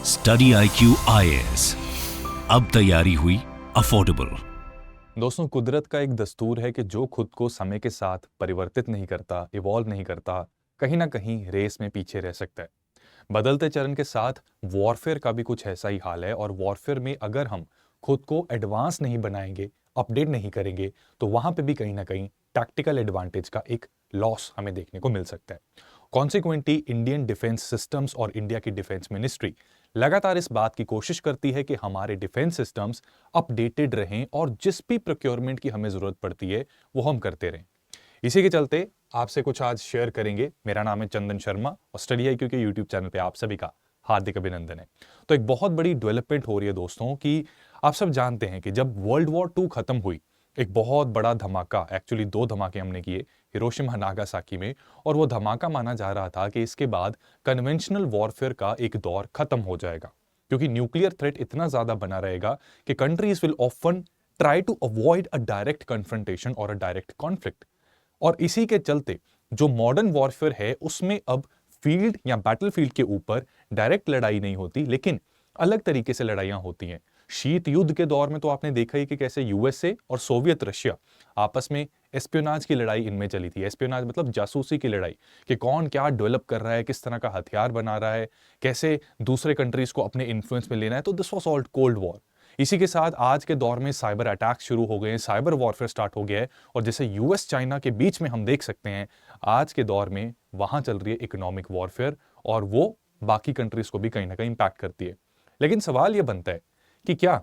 Study IQ IAS, अब तैयारी हुई अफोर्डेबल। दोस्तों, कुदरत का एक दस्तूर है कि जो खुद को समय के साथ परिवर्तित नहीं करता, इवॉल्व नहीं करता, कहीं ना कहीं रेस में पीछे रह सकता है। बदलते चरण के साथ वॉरफेयर का भी कुछ ऐसा ही हाल है और वॉरफेयर में अगर हम खुद को एडवांस नहीं बनाएंगे, अपडेट नहीं करेंगे, तो वहां पे भी कहीं ना कहीं टैक्टिकल एडवांटेज का एक लॉस हमें देखने को मिल सकता है। कॉन्सिक्वेंटली इंडियन डिफेंस सिस्टम्स और इंडिया की डिफेंस मिनिस्ट्री लगातार इस बात की कोशिश करती है कि हमारे डिफेंस सिस्टम्स अपडेटेड रहें और जिस भी प्रोक्योरमेंट की हमें जरूरत पड़ती है वो हम करते रहें। इसी के चलते आपसे कुछ आज शेयर करेंगे। मेरा नाम है चंदन शर्मा और स्टडी IQ के यूट्यूब चैनल पे आप सभी का हार्दिक अभिनंदन है। तो एक बहुत बड़ी डेवलपमेंट हो रही है दोस्तों कि आप सब जानते हैं कि जब वर्ल्ड वॉर 2 खत्म हुई, एक बहुत बड़ा धमाका, एक्चुअली 2 धमाके हमने किए हिरोशिमा नागासाकी में, और वो धमाका माना जा रहा था कि इसके बाद कन्वेंशनल वॉरफेयर का एक दौर खत्म हो जाएगा, क्योंकि न्यूक्लियर थ्रेट इतना ज्यादा बना रहेगा कि countries will often try to avoid a direct confrontation और अ डायरेक्ट कॉन्फ्लिक्ट। और इसी के चलते जो मॉडर्न वॉरफेयर है उसमें अब फील्ड या बैटलफील्ड के ऊपर डायरेक्ट लड़ाई नहीं होती, लेकिन अलग तरीके से लड़ाइयां होती हैं। शीत युद्ध के दौर में तो आपने देखा ही कि कैसे यूएसए और सोवियत रशिया आपस में एस्पियोनाज की लड़ाई इनमें चली थी। एस्पियोनाज मतलब जासूसी की लड़ाई, कि कौन क्या डेवलप कर रहा है, किस तरह का हथियार बना रहा है, कैसे दूसरे कंट्रीज को अपने इन्फ्लुएंस में लेना है। तो this was old cold war. इसी के साथ आज के दौर में साइबर अटैक शुरू हो गए हैं, साइबर वॉरफेयर स्टार्ट हो गया है, और जैसे यूएस चाइना के बीच में हम देख सकते हैं आज के दौर में वहां चल रही है इकोनॉमिक वॉरफेयर, और वो बाकी कंट्रीज को भी कहीं ना कहीं इंपैक्ट करती है। लेकिन सवाल यह बनता है कि क्या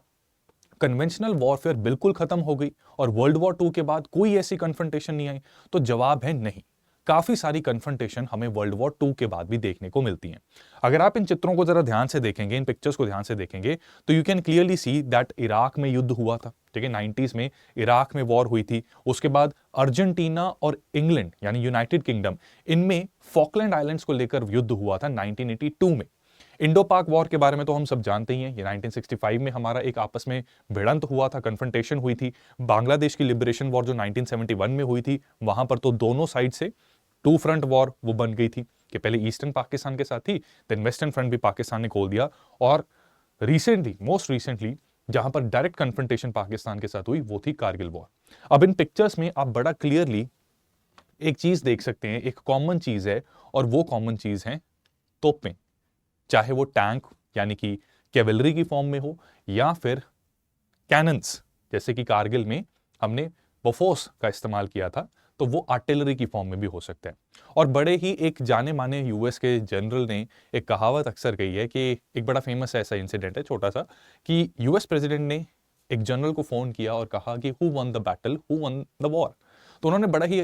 कन्वेंशनल वॉरफेयर बिल्कुल खत्म हो गई और वर्ल्ड वॉर 2 के बाद कोई ऐसी कन्फ्रंटेशन नहीं आई? तो जवाब है नहीं। काफी सारी कन्फ्रंटेशन हमें वर्ल्ड वॉर 2 के बाद भी देखने को मिलती हैं। अगर आप इन चित्रों को जरा ध्यान से देखेंगे, इन पिक्चर्स को ध्यान से देखेंगे, तो you can clearly see that Iraq में युद्ध हुआ था। ठीक है, 90s में इराक में वॉर हुई थी। उसके बाद अर्जेंटीना और इंग्लैंड यानी यूनाइटेड किंगडम, इनमें फॉकलैंड आइलैंड्स को लेकर युद्ध हुआ था 1982 में। इंडो पाक वॉर के बारे में तो हम सब जानते ही हैं, ये 1965 में हमारा एक आपस में भिड़ंत हुआ था, कन्फ्रंटेशन हुई थी। बांग्लादेश की लिबरेशन वॉर जो 1971 में हुई थी, वहां पर तो दोनों साइड से टू फ्रंट वॉर वो बन गई थी कि पहले ईस्टर्न पाकिस्तान के साथ थी, देन वेस्टर्न फ्रंट भी पाकिस्तान ने खोल दिया। और रिसेंटली, मोस्ट रिसेंटली, जहां पर डायरेक्ट कन्फ्रंटेशन पाकिस्तान के साथ हुई वो थी कारगिल वॉर। अब इन पिक्चर्स में आप बड़ा क्लियरली एक चीज देख सकते हैं, एक कॉमन चीज है, और वो कॉमन चीज है तोपें। चाहे वो टैंक यानी कि कैवलरी की फॉर्म में हो, या फिर कैनन्स, जैसे कि कारगिल में हमने बोफोर्स का इस्तेमाल किया था, तो वो आर्टिलरी की फॉर्म में भी हो सकता है। और बड़े ही एक जाने माने यूएस के जनरल ने एक कहावत अक्सर कही है कि एक बड़ा फेमस ऐसा इंसिडेंट है छोटा सा, कि यूएस प्रेसिडेंट ने एक जनरल को फोन किया और कहा कि who one the battle, who one the war. तो उन्होंने बड़ा ही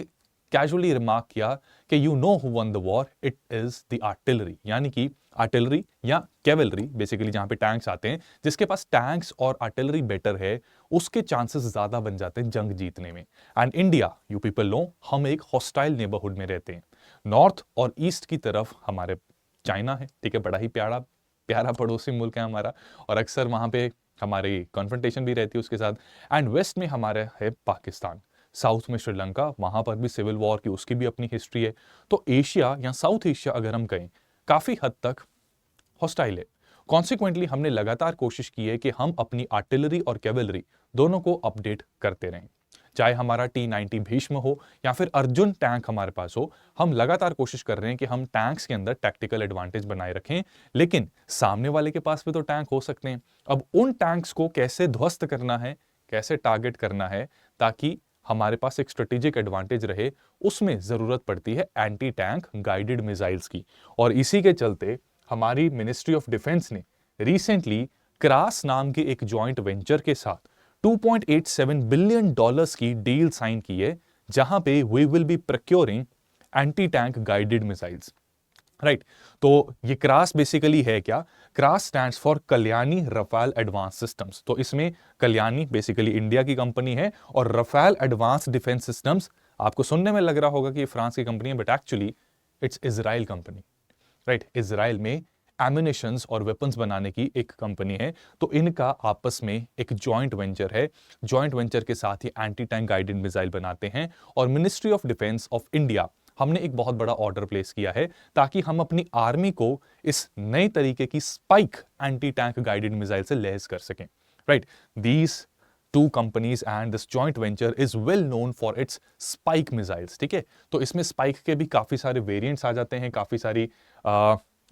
कैजुअली रिमार्क किया कि you know who one the war, it is the artillery. यानी कि आर्टिलरी या कैवलरी, बेसिकली जहां पे टैंक्स आते हैं, जिसके पास टैंक्स और आर्टिलरी बेटर है, उसके चांसेस ज्यादा बन जाते हैं जंग जीतने में। And India, you people know, हम एक हॉस्टाइल नेबरहुड में रहते हैं। नॉर्थ और ईस्ट की तरफ हमारे चाइना है, ठीक है, बड़ा ही प्यारा प्यारा पड़ोसी मुल्क है हमारा, और अक्सर वहां पे हमारी कॉन्फ्रंटेशन भी रहती है उसके साथ। एंड वेस्ट में हमारे है पाकिस्तान, साउथ में श्रीलंका, वहां पर भी सिविल वॉर की उसकी भी अपनी हिस्ट्री है। तो एशिया या साउथ एशिया अगर हम कहें, काफी हद तक हॉस्टाइल है। कॉन्सिक्वेंटली हमने लगातार कोशिश की है कि हम अपनी आर्टिलरी और कैवलरी दोनों को अपडेट करते रहें। चाहे हमारा T-90 भीष्म हो या फिर अर्जुन टैंक हमारे पास हो, हम लगातार कोशिश कर रहे हैं कि हम टैंक्स के अंदर टैक्टिकल एडवांटेज बनाए रखें। लेकिन सामने वाले के पास भी तो टैंक हो सकते हैं। अब उन टैंक्स को कैसे ध्वस्त करना है, कैसे टारगेट करना है, ताकि हमारे पास एक स्ट्रेटेजिक एडवांटेज रहे, उसमें जरूरत पड़ती है एंटी टैंक गाइडेड मिसाइल्स की। और इसी के चलते हमारी मिनिस्ट्री ऑफ डिफेंस ने रिसेंटली क्रास नाम के एक जॉइंट वेंचर के साथ $2.87 बिलियन की डील साइन की है, जहां पे we will be procuring anti tank guided missiles. Right, तो ये क्रास बेसिकली है क्या? KRAS stands for Kalyani Rafael advanced systems. तो इसमें कल्याणी बेसिकली इंडिया की कंपनी है, और रफाल एडवांस डिफेंस सिस्टम्स, आपको सुनने में लग रहा होगा कि ये फ्रांस की कंपनी है, but actually it's Israel company. Right, Israel में एम्यूनेशंस और वेपन्स बनाने की एक कंपनी है। तो इनका आपस में एक जॉइंट वेंचर है। जॉइंट वेंचर के साथ ही एंटी टैंक गाइडेड मिसाइल बनाते हैं, और ministry of defence of India हमने एक बहुत बड़ा ऑर्डर प्लेस किया है ताकि हम अपनी आर्मी को इस नए तरीके की spike anti tank guided missile से लैस कर सकें, right. These two companies and this joint venture is well known for its spike missiles, ठीक है। तो इसमें स्पाइक के भी काफी सारे वेरिएंट्स आ जाते हैं, काफी सारी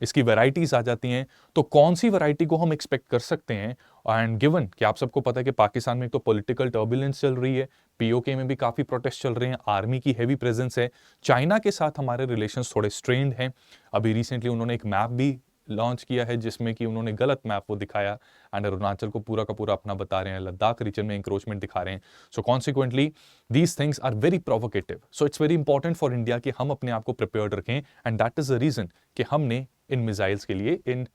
इसकी वैरायटीज आ जाती हैं। तो कौन सी वैरायटी को हम एक्सपेक्ट कर सकते हैं, एंड गिवन कि आप सबको पता है कि पाकिस्तान में एक तो पॉलिटिकल टर्बुलेंस चल रही है, पीओके में भी काफी प्रोटेस्ट चल रहे हैं, आर्मी की हैवी प्रेजेंस है, चाइना के साथ हमारे रिलेशंस थोड़े स्ट्रेन्ड हैं। अभी रिसेंटली उन्होंने एक मैप भी लॉन्च किया है जिसमें कि उन्होंने गलत मैप वो दिखाया एंड अरुणाचल को पूरा का पूरा अपना बता रहे हैं, लद्दाख रीजन में इंक्रोचमेंट दिखा रहे हैं। So consequently these things are very provocative, so it's very important for India कि हम अपने आप को प्रिपेयर्ड रखें, and that is the reason कि हमने इन मिसाइल्स के लिए, इन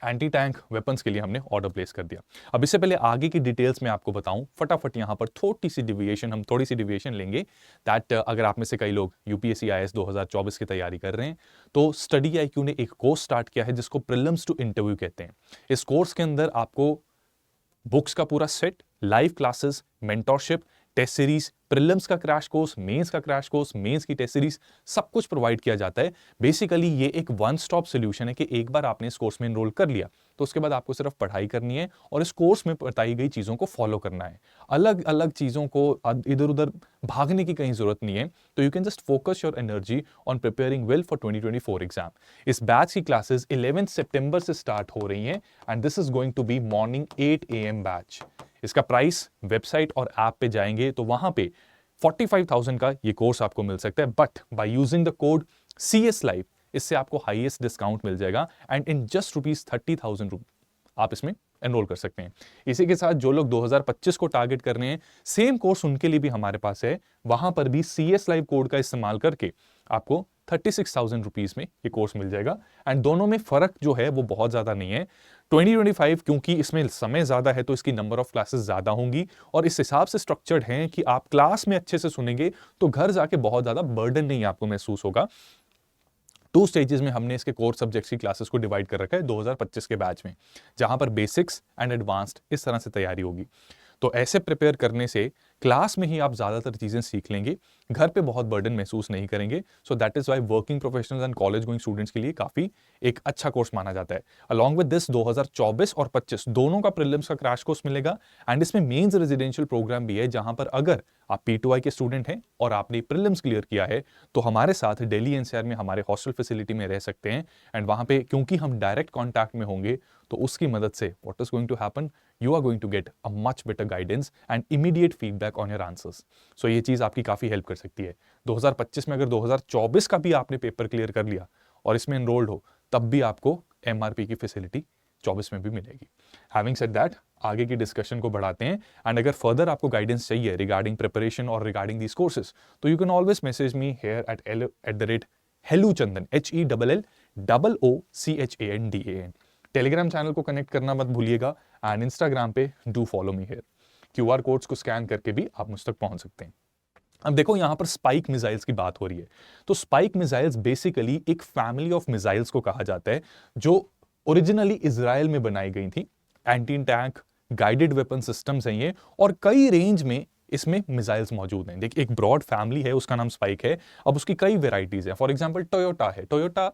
एंटी टैंक वेपन्स के लिए हमने ऑर्डर प्लेस कर दिया। अब इससे पहले आगे की डिटेल्स में आपको बताऊं, फटाफट यहां पर थोड़ी सी डिविएशन लेंगे दैट अगर आप में से कई लोग यूपीएससी आईएएस 2024 की तैयारी कर रहे हैं तो स्टडी आईक्यू ने एक कोर्स स्टार्ट किया है जिसको प्रीलिम्स टू इंटरव्यू कहते हैं। इस कोर्स के अंदर आपको बुक्स का पूरा set, live classes, mentorship, test series, prelims का क्रैश कोर्स, मेंस का क्रैश कोर्स, मेंस की टेस्ट सीरीज, सब कुछ प्रोवाइड किया जाता है। बेसिकली ये एक वन स्टॉप सोल्यूशन है कि एक बार आपने इस कोर्स में एनरोल कर लिया तो उसके बाद आपको सिर्फ पढ़ाई करनी है और इस कोर्स में बताई गई चीजों को फॉलो करना है। अलग अलग चीजों को इधर उधर भागने की कहीं जरूरत नहीं है। तो you can just focus your energy on preparing well for 2024 exam. इस बैच की क्लासेस 11 सितंबर से स्टार्ट हो रही हैं and this is going to be morning 8 AM batch. इसका प्राइस वेबसाइट और ऐप पे जाएंगे तो वहां पे 45,000 का ये कोर्स आपको मिल सकता है, but by using the code CS Live इससे आपको हाईएस्ट डिस्काउंट मिल जाएगा एंड इन जस्ट ₹30,000 आप इसमें एनरोल कर सकते हैं। इसी के साथ जो लोग 2025 को टारगेट कर रहे हैं, सेम कोर्स उनके लिए भी हमारे पास है। वहां पर भी CS Live कोड का इस्तेमाल करके आपको 36,000 रुपीज में ये कोर्स मिल जाएगा एंड दोनों में फर्क जो है वो बहुत ज्यादा नहीं है। 2025 क्योंकि इसमें समय ज्यादा है तो इसकी नंबर ऑफ क्लासेस ज्यादा होंगी और इस हिसाब से स्ट्रक्चर्ड हैं कि आप क्लास में अच्छे से सुनेंगे तो घर जाके बहुत ज्यादा बर्डन नहीं आपको महसूस होगा। 2 स्टेजेस में हमने इसके कोर सब्जेक्ट्स की क्लासेस को डिवाइड कर रखा है 2025 के बैच में, जहां पर बेसिक्स एंड एडवांस्ड इस तरह से तैयारी होगी। तो ऐसे प्रिपेयर करने से क्लास में ही आप ज्यादातर चीजें सीख लेंगे, घर पे बहुत बर्डन महसूस नहीं करेंगे। So that is why working professionals and college going students के लिए काफी एक अच्छा कोर्स माना जाता है। अलॉन्ग विद दिस 2024 और 25 दोनों का प्रीलिम्स का क्रैश कोर्स मिलेगा एंड इसमें मेंस रेजिडेंशियल प्रोग्राम भी है, जहां पर अगर आप P2I के स्टूडेंट हैं और आपने प्रीलिम्स क्लियर किया है तो हमारे साथ दिल्ली NCR में हमारे हॉस्टल फैसिलिटी में रह सकते हैं एंड वहां पे क्योंकि हम डायरेक्ट कॉन्टैक्ट में होंगे तो उसकी मदद से what is going to happen, you are going to get a much better guidance and immediate feedback on your answers. So ये चीज आपकी काफी हेल्प कर सकती है। 2025 में अगर 2024 का भी आपने पेपर क्लियर कर लिया और इसमें एनरोल्ड हो तब भी आपको MRP की फैसिलिटी 24 में भी मिलेगी। हैविंग सेड दैट, आगे की डिस्कशन को बढ़ाते हैं एंड अगर फर्दर आपको गाइडेंस चाहिए रिगार्डिंग प्रिपरेशन और रिगार्डिंग दीज कोर्सेज तो you can always message me here eight @helluchandan HELLOOCHANDAN। Telegram channel को कनेक्ट करना मत भूलिएगा एंड इंस्टाग्राम पे do follow me here. QR codes को स्कैन करके भी आप मुझ तक पहुंच सकते हैं। अब देखो यहां पर स्पाइक मिसाइल्स की बात हो रही है तो स्पाइक मिसाइल्स बेसिकली एक फैमिली ऑफ मिसाइल्स को कहा जाता है जो ओरिजिनली इजराइल में बनाई गई थी। Anti tank guided weapon systems हैं ये और कई रेंज में इसमें मिसाइल्स मौजूद हैं। देखिए एक ब्रॉड फैमिली है, उसका नाम स्पाइक है। अब उसकी कई वेराइटीज है। फॉर एग्जांपल टोयोटा है, टोयोटा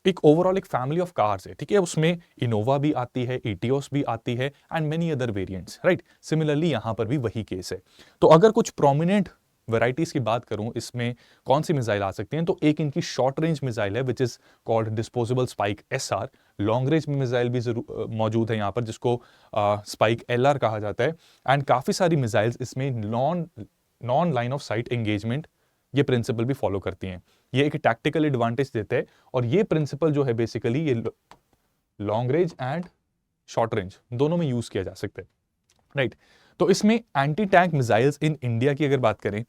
एक ओवरऑल एक फैमिली ऑफ कार्स है, ठीक है। उसमें इनोवा भी आती है, एटियोस भी आती है and many other variants, right. Similarly यहां पर भी वही केस है। तो अगर कुछ प्रोमिनेंट वैरायटीज की बात करूं इसमें कौन सी मिसाइल आ सकती हैं तो एक इनकी शॉर्ट रेंज मिसाइल है which is called disposable spike SR। Long range missile भी मौजूद है यहाँ पर जिसको स्पाइक LR कहा जाता है एंड काफी सारी मिसाइल्स इसमें non line of site engagement ये प्रिंसिपल भी फॉलो करती हैं। ये एक टैक्टिकल एडवांटेज देते हैं और ये प्रिंसिपल जो है बेसिकली ये long range and short range दोनों में यूज किया जा सकता है, राइट। तो इसमें anti tank missiles in India की अगर बात करें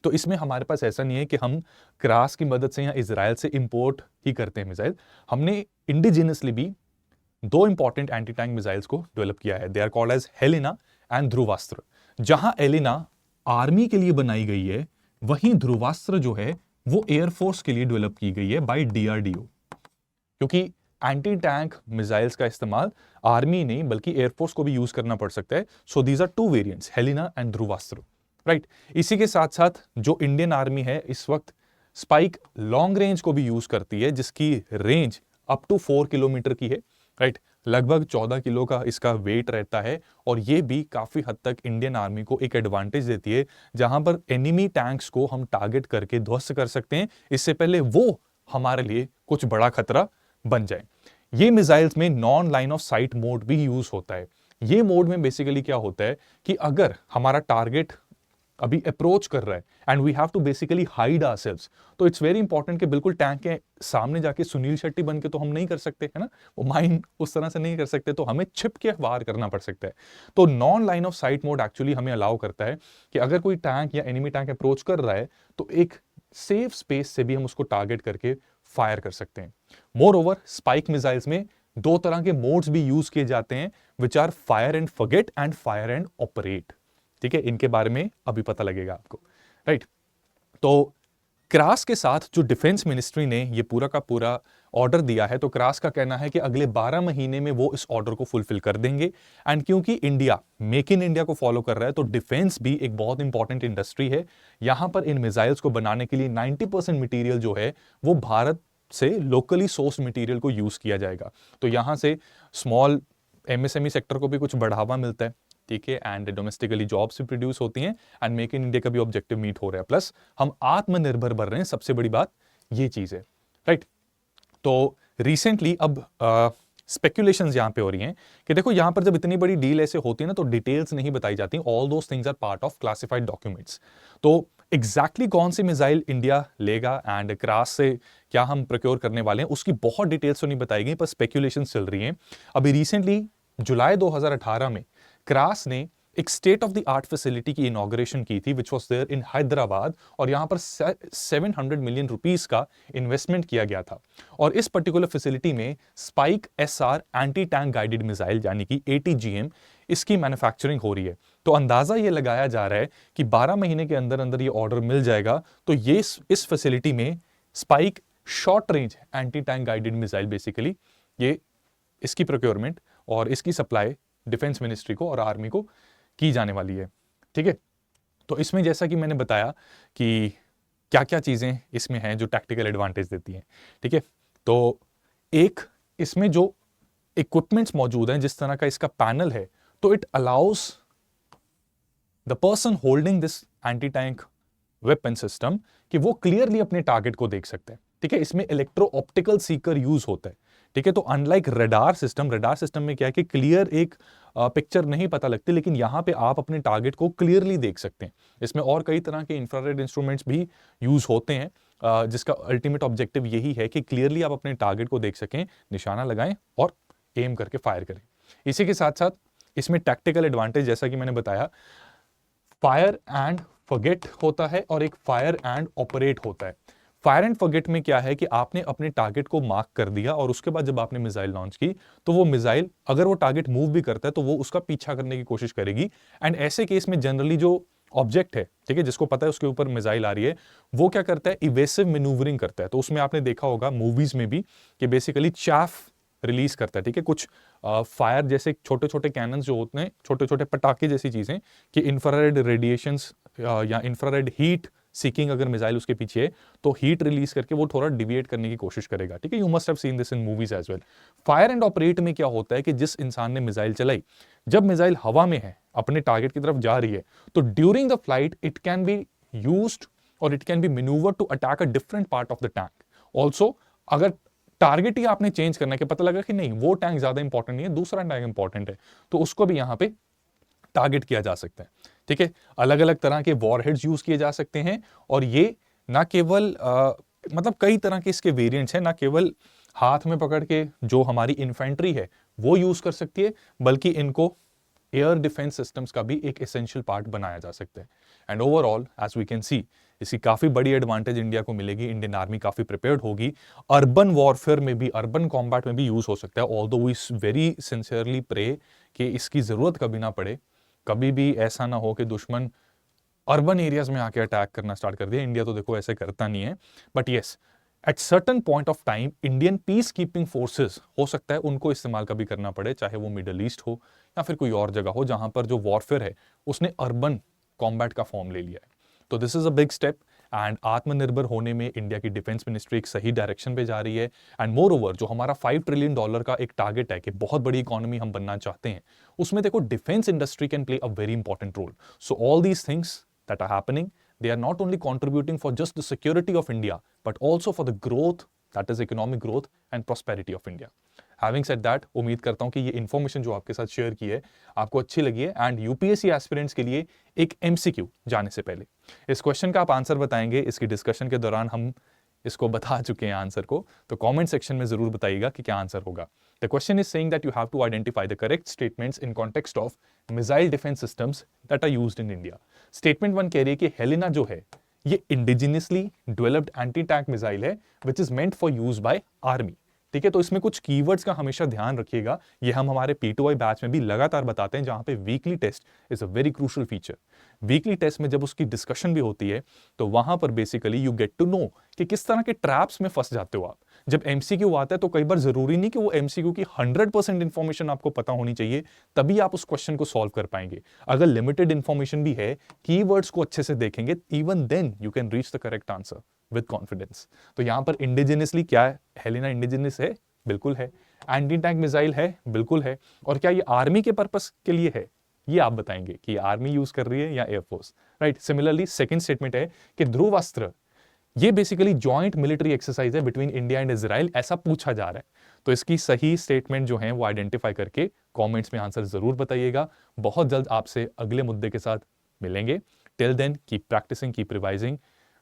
तो इसमें हमारे पास ऐसा नहीं है कि हम क्रास की मदद से या इजराइल से इंपोर्ट ही करते हैं मिसाइल। हमने इंडिजिनियसली भी 2 इंपॉर्टेंट एंटी टैंक मिसाइल्स को डेवलप किया है। They are called as Helina and Dhruvastra. जहां एलिना आर्मी के लिए बनाई गई है वहीं ध्रुवास्त्र जो है वो एयरफोर्स के लिए डेवलप की गई है बाय DRDO, क्योंकि एंटी टैंक मिसाइल्स का इस्तेमाल आर्मी नहीं बल्कि एयरफोर्स को भी यूज करना पड़ सकता है। So these are 2 variants, Helina and Dhruvastra, right. इसी के साथ साथ जो इंडियन आर्मी है इस वक्त स्पाइक लॉन्ग रेंज को भी यूज करती है, जिसकी रेंज अप टू 4 किलोमीटर की है, राइट। लगभग 14 किलो का इसका वेट रहता है, और ये भी काफी हद तक इंडियन आर्मी को एक एडवांटेज देती है, जहां पर एनिमी टैंक्स को हम टारगेट करके ध्वस्त कर सकते हैं इससे पहले वो हमारे लिए कुछ बड़ा खतरा बन जाए। ये मिसाइल्स में non line of site mode भी यूज होता है। ये मोड में बेसिकली क्या होता है कि अगर हमारा टारगेट अभी अप्रोच कर रहा है and we have to basically hide ourselves, तो इट्स वेरी इंपॉर्टेंट कि बिल्कुल टैंक के सामने जाके सुनील शेट्टी बन के तो हम नहीं कर सकते, है ना, वो माइन उस तरह से नहीं कर सकते, तो हमें छिप के वार करना पड़ सकता है। तो non line of site mode actually हमें अलाउ करता है कि अगर कोई टैंक या एनिमी टैंक अप्रोच कर रहा है तो एक सेफ स्पेस से भी हम उसको टारगेट करके फायर कर सकते हैं। मोर ओवर स्पाइक मिसाइल्स में दो तरह के मोड्स भी यूज किए जाते हैं, which are fire and forget and fire and operate. ठीक है, इनके बारे में अभी पता लगेगा आपको, राइट। तो क्रास के साथ जो डिफेंस मिनिस्ट्री ने ये पूरा का पूरा ऑर्डर दिया है, तो क्रास का कहना है कि अगले 12 महीने में वो इस ऑर्डर को फुलफिल कर देंगे। एंड क्योंकि इंडिया मेक इन इंडिया को फॉलो कर रहा है, तो डिफेंस भी एक बहुत इंपॉर्टेंट इंडस्ट्री है। यहां पर इन मिसाइल्स को बनाने के लिए 90% मटीरियल जो है वो भारत से लोकली सोर्स मटेरियल को यूज किया जाएगा। तो यहां से स्मॉल एमएसएमई सेक्टर को भी कुछ बढ़ावा मिलता है, ठीक है, एंड डोमेस्टिकली जॉब्स भी प्रोड्यूस होती हैं, एंड मेक इन इंडिया का भी ऑब्जेक्टिव मीट हो रहा है, प्लस हम आत्मनिर्भर बन रहे हैं। सबसे बड़ी बात ये चीज है, राइट। तो रिसेंटली अब स्पेक्यूलेशंस यहां पे हो रही हैं कि देखो यहां पर जब इतनी बड़ी डील ऐसे होती है ना, तो डिटेल्स नहीं बताई जाती, all those things are part of classified documents. तो एग्जैक्टली कौन सी मिसाइल इंडिया लेगा एंड क्रास से क्या हम प्रोक्योर करने वाले हैं, उसकी बहुत डिटेल्स तो नहीं बताई गई, पर स्पेक्यूलेशन चल रही हैं। अभी रिसेंटली जुलाई 2018 में क्रास ने एक state of the art facility की इनॉग्रेशन की थी, which was there in Hyderabad, और यहां पर 700 मिलियन रुपीस का इन्वेस्टमेंट किया गया था। और इस पर्टिकुलर फैसिलिटी में spike SR anti tank guided missile यानी कि एटीजीएम, इसकी मैन्युफैक्चरिंग हो रही है। तो अंदाजा ये लगाया जा रहा है कि 12 महीने के अंदर अंदर ये ऑर्डर मिल जाएगा, तो ये इस फैसिलिटी में spike short range anti tank guided missile basically ये इसकी प्रोक्योरमेंट और इसकी सप्लाई डिफेंस मिनिस्ट्री को और आर्मी को की जाने वाली है, ठीक है। तो इसमें जैसा कि मैंने बताया कि क्या क्या चीजें इसमें हैं जो टैक्टिकल एडवांटेज देती हैं, ठीक है। तो एक इसमें जो इक्विपमेंट्स मौजूद हैं, जिस तरह का इसका पैनल है, तो it allows the person holding this anti tank weapon system कि वो क्लियरली अपने टारगेट को देख सकते हैं, ठीक है। इसमें इलेक्ट्रो ऑप्टिकल सीकर यूज होता है, ठीक है। तो अनलाइक रडार सिस्टम में क्या है कि क्लियर एक पिक्चर नहीं पता लगती, लेकिन यहां पे आप अपने टारगेट को क्लियरली देख सकते हैं। इसमें और कई तरह के इंफ्रारेड इंस्ट्रूमेंट्स भी यूज होते हैं, जिसका अल्टीमेट ऑब्जेक्टिव यही है कि क्लियरली आप अपने टारगेट को देख सकें, निशाना लगाएं और एम करके फायर करें। इसी के साथ साथ इसमें टैक्टिकल एडवांटेज, जैसा कि मैंने बताया, फायर एंड फॉरगेट होता है और एक फायर एंड ऑपरेट होता है। फायर एंड फॉरगेट में क्या है कि आपने अपने टारगेट को मार्क कर दिया और उसके बाद जब आपने मिसाइल लॉन्च की, तो वो मिसाइल अगर वो टारगेट मूव भी करता है तो वो उसका पीछा करने की कोशिश करेगी। एंड ऐसे केस में जनरली जो ऑब्जेक्ट है, ठीक है, जिसको पता है उसके ऊपर मिसाइल आ रही है, वो क्या करता है, इवेसिव मैन्यूवरिंग करता है। तो उसमें आपने देखा होगा मूवीज में भी कि बेसिकली चाफ रिलीज करता है, ठीक है। कुछ फायर जैसे छोटे छोटे कैनन्स जो होते हैं, छोटे छोटे पटाखे जैसी चीजें, कि इंफ्रारेड रेडिएशंस या इंफ्रारेड हीट सीकिंग अगर मिसाइल उसके पीछे है, तो हीट रिलीज करके वो थोड़ा डिविएट करने की कोशिश करेगा, ठीक है। You must have seen this in movies as well. Fire and operate में क्या होता है कि जिस इंसान ने मिसाइल चलाई, जब मिसाइल हवा में है, अपने टारगेट की तरफ जा रही है, तो during the flight it can be used और it can be manoeuvre to attack a different part of the tank. Also अगर टारगेट ही आपने चेंज करना है कि पता लगा कि नहीं वो टैंक ज्यादा इंपॉर्टेंट नहीं है, दूसरा टैंक इंपॉर्टेंट है, तो उसको भी यहां पे टारगेट किया जा सकता है, ठीक है। अलग अलग तरह के वॉरहेड्स यूज किए जा सकते हैं, और ये ना केवल मतलब कई तरह के इसके वेरिएंट्स हैं, ना केवल हाथ में पकड़ के जो हमारी इन्फेंट्री है वो यूज कर सकती है, बल्कि इनको एयर डिफेंस सिस्टम्स का भी एक एसेंशियल पार्ट बनाया जा सकता है। And overall as we can see, इसकी काफी बड़ी एडवांटेज इंडिया को मिलेगी। इंडियन आर्मी काफी प्रिपेयर्ड होगी, अर्बन वॉरफेयर में भी, अर्बन कॉम्बैट में भी यूज हो सकता है। Although we very sincerely pray कि इसकी जरूरत कभी ना पड़े, कभी भी ऐसा ना हो कि दुश्मन अर्बन एरियाज में आके अटैक करना स्टार्ट कर दिया। इंडिया तो देखो ऐसे करता नहीं है, but yes at certain point of time Indian peace keeping forces हो सकता है उनको इस्तेमाल कभी करना पड़े, चाहे वो मिडल ईस्ट हो या फिर कोई और जगह हो जहां पर जो वॉरफेयर है उसने अर्बन कॉम्बैट का फॉर्म ले लिया है। तो this is a big step and आत्मनिर्भर होने में इंडिया की डिफेंस मिनिस्ट्री एक सही डायरेक्शन पे जा रही है। एंड मोर ओवर जो हमारा $5 ट्रिलियन का एक टारगेट है कि बहुत बड़ी इकोनॉमी हम बनना चाहते हैं, उसमें देखो defence industry can play a very important role. So all these things that are happening, they are not only contributing for just the security of India, but also for the growth, that is economic growth and prosperity of India. Having said that, उम्मीद करता हूं कि ये information जो आपके साथ share की है आपको अच्छी लगी है। एंड यूपीएससी एस्पिरेंट्स के लिए एक एमसीक्यू जाने से पहले इस क्वेश्चन का आप आंसर बताएंगे। इसकी डिस्कशन के दौरान हम इसको बता चुके हैं आंसर को, तो कमेंट सेक्शन में जरूर बताइएगा कि क्या आंसर होगा। The question is saying that you have to identify the correct statements in context of missile defence systems that are used in India. Statement 1 कह रही है कि हेलिना जो है ये indigenously developed anti tank missile है which is meant for use by army. ठीक है, तो इसमें कुछ कीवर्ड्स का हमेशा ध्यान रखिएगा। ये हम हमारे P2I बैच में भी लगातार बताते हैं, जहां पे weekly test is a very crucial feature. Weekly test में जब उसकी डिस्कशन भी होती है तो वहां पर basically you get to know कि किस तरह के ट्रैप्स में फंस जाते हो आप। जब एमसीक्यू आता है तो कई बार जरूरी नहीं कि वो एमसीक्यू की 100% इंफॉर्मेशन आपको पता होनी चाहिए, तभी आप उस क्वेश्चन को सॉल्व कर पाएंगे। अगर लिमिटेड इंफॉर्मेशन भी है, कीवर्ड्स को अच्छे से देखेंगे, even then you can reach the correct answer with confidence. तो यहां पर इंडिजिनियसली क्या है, हेलिना इंडिजिनियस है, बिल्कुल है। एंटी टैंक मिसाइल है, बिल्कुल है। और क्या ये आर्मी के पर्पस के लिए है, ये आप बताएंगे कि आर्मी यूज कर रही है या air force, right. Similarly second statement है कि ध्रुवास्त्र ये बेसिकली जॉइंट मिलिट्री एक्सरसाइज है बिटवीन इंडिया एंड इजराइल, ऐसा पूछा जा रहा है। तो इसकी सही स्टेटमेंट जो है वो आइडेंटिफाई करके कमेंट्स में आंसर जरूर बताइएगा। बहुत जल्द आपसे अगले मुद्दे के साथ मिलेंगे। Till then keep practising, keep revising.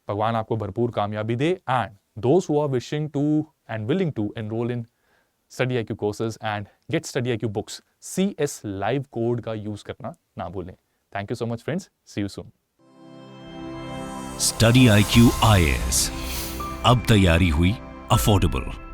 भगवान आपको भरपूर कामयाबी दे। And those who are wishing to and willing to enrol in study IQ courses and get study IQ books, CS live code का यूज करना ना भूलें। Thank you so much friends, see you soon. Study IQ IAS, अब तैयारी हुई affordable.